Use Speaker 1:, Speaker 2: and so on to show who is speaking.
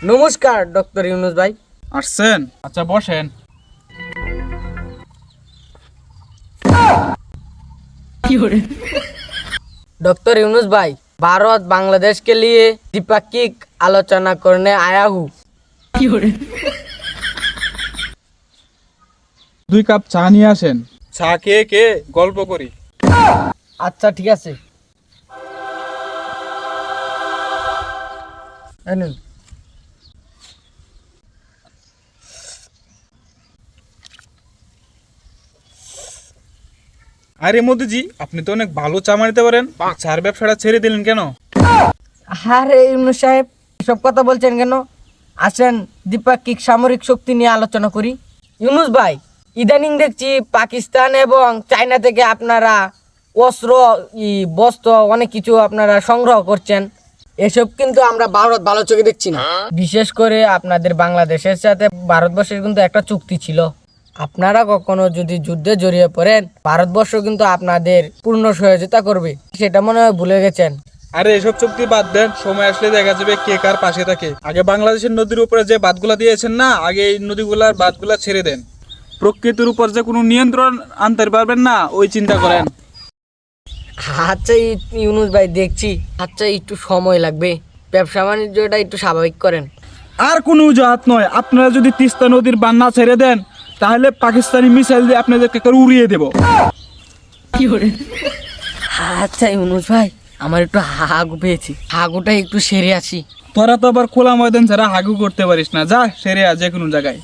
Speaker 1: নমস্কার ডক্টর ইউনুস ভাই।
Speaker 2: আসছেন? আচ্ছা বসেন।
Speaker 1: डॉक्टर यूनुस भाई, भारत बांग्लादेश के लिए द्विपक्षीय आलोचना करने आया हूँ।
Speaker 2: 2 কাপ চা নিয়ে আসেন। চা খেয়ে কে গল্প করি।
Speaker 1: अच्छा ठीक है।
Speaker 2: আরে মোদিজি, আপনি তো অনেক ভালো চা মারতে পারেন, চার ব্যবসাটা ছেড়ে দিলেন কেন?
Speaker 1: আরে ইউনুস সাহেব, সব কথা বলছেন কেন? আসেন দ্বিপাক্ষিক সামরিক শক্তি নিয়ে আলোচনা করি। ইউনুস ভাই, ইদানিং দেখছি পাকিস্তান এবং চায়না থেকে আপনারা অস্ত্র বস্ত্র অনেক কিছু আপনারা সংগ্রহ করছেন। এসব কিন্তু আমরা ভারত ভালো চোখে দেখছি না। বিশেষ করে আপনাদের বাংলাদেশের সাথে ভারতবর্ষের কিন্তু একটা চুক্তি ছিল, আপনারা কখনো যদি যুদ্ধে জড়িয়ে পড়েন ভারতবর্ষ কিন্তু আপনাদের পূর্ণ সহযোগিতা করবে, সেটা মনে হয় ভুলে গেছেন।
Speaker 2: আরে এসব চুক্তি বাদ দেন, সময় আসলে দেখা যাবে কে কার পাশে থাকে। আগে বাংলাদেশের নদীর উপরে যে বাঁধগুলা দিয়েছেন না, আগে এই নদীগুলার বাঁধগুলা ছেড়ে দেন। প্রকৃতির উপর যে কোনো নিয়ন্ত্রণ আনতে পারবেন না, ওই চিন্তা করেন।
Speaker 1: আচ্ছা ইউনুস ভাই, দেখছি। আচ্ছা একটু সময় লাগবে, ব্যবসা বাণিজ্যটা একটু স্বাভাবিক করেন।
Speaker 2: আর কোনো অজুহাত নয়, আপনারা যদি তিস্তা নদীর বান্না ছেড়ে দেন তাহলে পাকিস্তানি মিসাইল দিয়ে আপনাদেরকে উড়িয়ে দেব।
Speaker 1: আচ্ছা ইউনুস ভাই, আমার একটু হাগু পেয়েছি, হাগুটা একটু সেরে আসি।
Speaker 2: তোরা তো আবার খোলা ময়দান ছাড়া হাগু করতে পারিস না, যা সেরে আজ যে কোনো জায়গায়।